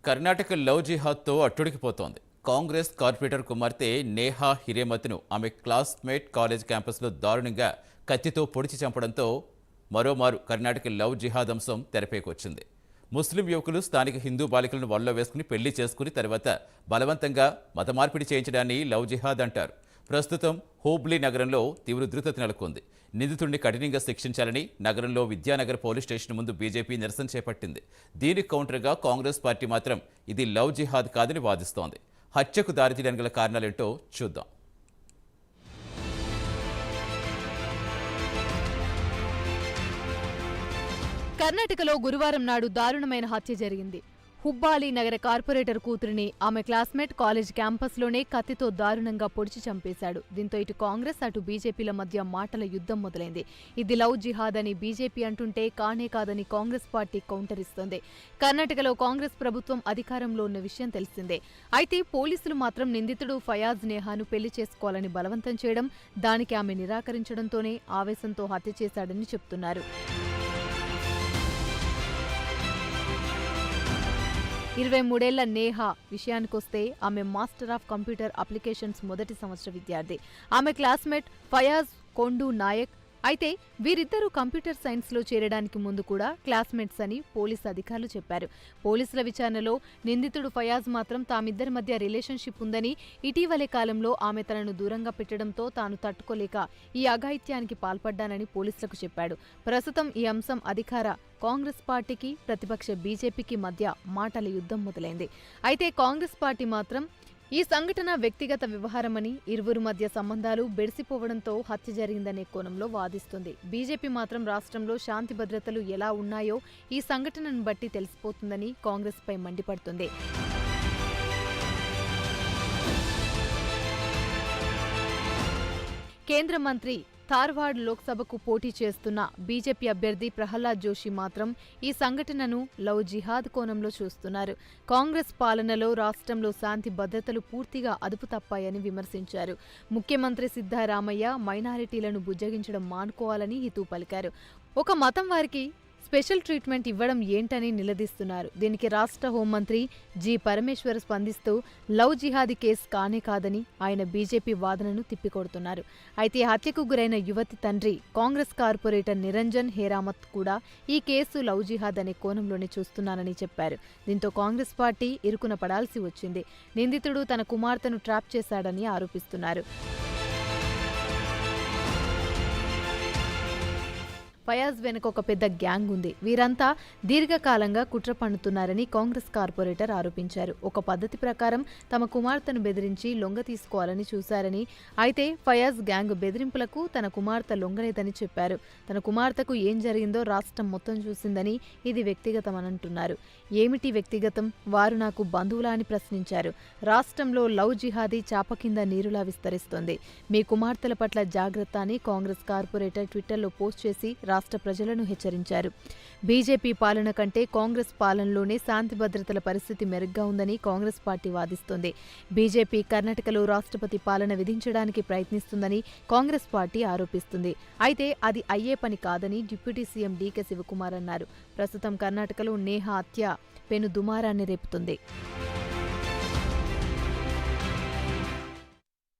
Karnataka love జిహాద్తో అట్టుడికిపోతోంది. Congress corporator కుమార్తె నేహా హిరేమత్ను ఆమె classmate college క్యాంపస్లో దారుణంగా కత్తితో పొడిచి చంపడంతో మరోమారు కర్ణాటక లవ్ జిహాద్ అంశం తెరపైకొచ్చింది. ముస్లిం యువకులు స్థానిక హిందూ బాలికలను వల్లో వేసుకుని పెళ్లి చేసుకుని తర్వాత బలవంతంగా మత మార్పిడి చేయించడాన్ని లవ్ జిహాద్ అంటారు. ప్రస్తుతం హూబ్లీ నగరంలో తీవ్ర ఉద్రిక్తత నెలకొంది. నిందితుడిని కఠినంగా శిక్షించాలని నగరంలో విద్యానగర్ పోలీస్ స్టేషన్ ముందు బీజేపీ నిరసన చేపట్టింది. దీనికి కౌంటర్గా కాంగ్రెస్ పార్టీ మాత్రం ఇది లవ్ జిహాద్ కాదని వాదిస్తోంది. హత్యకు దారితీయడానికి గల కారణాలేంటో చూద్దాం. కర్ణాటకలో గురువారం నాడు దారుణమైన హత్య జరిగింది. హుబ్బాలి నగర కార్పొరేటర్ కూతురిని ఆమె క్లాస్మేట్ కాలేజ్ క్యాంపస్లోనే కత్తితో దారుణంగా పొడిచి చంపేశాడు. దీంతో ఇటు కాంగ్రెస్ అటు బీజేపీల మధ్య మాటల యుద్ధం మొదలైంది. ఇది లవ్ జిహాద్ అని బీజేపీ అంటుంటే కానే కాదని కాంగ్రెస్ పార్టీ కౌంటర్ ఇస్తోంది. కర్ణాటకలో కాంగ్రెస్ ప్రభుత్వం అధికారంలో ఉన్న విషయం తెలిసిందే. అయితే పోలీసులు మాత్రం నిందితుడు ఫయాజ్ నేహాను పెళ్లి చేసుకోవాలని బలవంతం చేయడం, దానికి ఆమె నిరాకరించడంతోనే ఆవేశంతో హత్య చేశాడని చెప్తున్నారు. 23 ఏళ్ల నేహా విషయానికొస్తే ఆమె మాస్టర్ ఆఫ్ కంప్యూటర్ అప్లికేషన్స్ మొదటి సంవత్సర విద్యార్థి. ఆమె క్లాస్మేట్ ఫయాజ్ కొండు నాయక్. అయితే వీరిద్దరూ కంప్యూటర్ సైన్స్లో చేరడానికి ముందు కూడా క్లాస్మేట్స్ అని పోలీసు అధికారులు చెప్పారు. పోలీసుల విచారణలో నిందితుడు ఫయాజ్ మాత్రం తామిద్దరి మధ్య రిలేషన్షిప్ ఉందని, ఇటీవలే కాలంలో ఆమె తనను దూరంగా పెట్టడంతో తాను తట్టుకోలేక ఈ అఘాయిత్యానికి పాల్పడ్డానని పోలీసులకు చెప్పాడు. ప్రస్తుతం ఈ అంశం అధికార కాంగ్రెస్ పార్టీకి, ప్రతిపక్ష బీజేపీకి మధ్య మాటల యుద్ధం మొదలైంది. అయితే కాంగ్రెస్ పార్టీ మాత్రం ఈ సంఘటన వ్యక్తిగత వ్యవహారమని, ఇరువురు మధ్య సంబంధాలు బెడిసిపోవడంతో హత్య జరిగిందనే కోణంలో వాదిస్తుంది. బీజేపీ మాత్రం రాష్ట్రంలో శాంతి భద్రతలు ఎలా ఉన్నాయో ఈ సంఘటనను బట్టి తెలిసిపోతుందని కాంగ్రెస్పై మండిపడుతుంది. కేంద్ర మంత్రి ధార్వాడ్ లోక్సభకు పోటీ చేస్తున్న బీజేపీ అభ్యర్థి ప్రహ్లాద్ జోషి మాత్రం ఈ సంఘటనను లవ్ జిహాద్ కోణంలో చూస్తున్నారు. కాంగ్రెస్ పాలనలో రాష్ట్రంలో శాంతి భద్రతలు పూర్తిగా అదుపు తప్పాయని విమర్శించారు. ముఖ్యమంత్రి సిద్ధరామయ్య మైనారిటీలను బుజ్జగించడం మానుకోవాలని హితవు పలికారు. ఒక మతం వారికి స్పెషల్ ట్రీట్మెంట్ ఇవ్వడం ఏంటని నిలదీస్తున్నారు. దీనికి రాష్ట్ర హోంమంత్రి జి పరమేశ్వర్ స్పందిస్తూ లవ్ జిహాదీ కేసు కానే కాదని ఆయన బీజేపీ వాదనను తిప్పికొడుతున్నారు. అయితే హత్యకు గురైన యువతి తండ్రి కాంగ్రెస్ కార్పొరేటర్ నిరంజన్ హేరామత్ కూడా ఈ కేసు లవ్ జిహాద్ అనే కోణంలోనే చూస్తున్నానని చెప్పారు. దీంతో కాంగ్రెస్ పార్టీ ఇరుకున పడాల్సి వచ్చింది. నిందితుడు తన కుమార్తెను ట్రాప్ చేశాడని ఆరోపిస్తున్నారు. ఫయాజ్ వెనుక ఒక పెద్ద గ్యాంగ్ ఉంది. వీరంతా దీర్ఘకాలంగా కుట్ర పన్నుతున్నారని కాంగ్రెస్ కార్పొరేటర్ ఆరోపించారు. ఒక పద్ధతి ప్రకారం తమ కుమార్తెను బెదిరించి లొంగ తీసుకోవాలని చూశారని, అయితే ఫయాజ్ గ్యాంగ్ బెదిరింపులకు తన కుమార్తె లొంగలేదని చెప్పారు. తన కుమార్తెకు ఏం జరిగిందో రాష్ట్రం మొత్తం చూసిందని, ఇది వ్యక్తిగతమనంటున్నారు. ఏమిటి వ్యక్తిగతం? వారు నాకు బంధువులా అని ప్రశ్నించారు. రాష్ట్రంలో లవ్ జిహాదీ చాప కింద నీరులా విస్తరిస్తోంది. మీ కుమార్తెల పట్ల జాగ్రత్త అని కాంగ్రెస్ కార్పొరేటర్ ట్విట్టర్లో పోస్ట్ చేసి రాష్ట్ర ప్రజలను హెచ్చరించారు. బీజేపీ పాలన కంటే కాంగ్రెస్ పాలనలోనే శాంతి భద్రతల పరిస్థితి మెరుగ్గా ఉందని కాంగ్రెస్ పార్టీ వాదిస్తోంది. బీజేపీ కర్ణాటకలో రాష్ట్రపతి పాలన విధించడానికి ప్రయత్నిస్తుందని కాంగ్రెస్ పార్టీ ఆరోపిస్తుంది. అయితే అది అయ్యే పని కాదని డిప్యూటీ సీఎం డీకే శివకుమార్ అన్నారు. ప్రస్తుతం కర్ణాటకలో నేహా హత్య పెను దుమారాన్ని రేపుతుంది.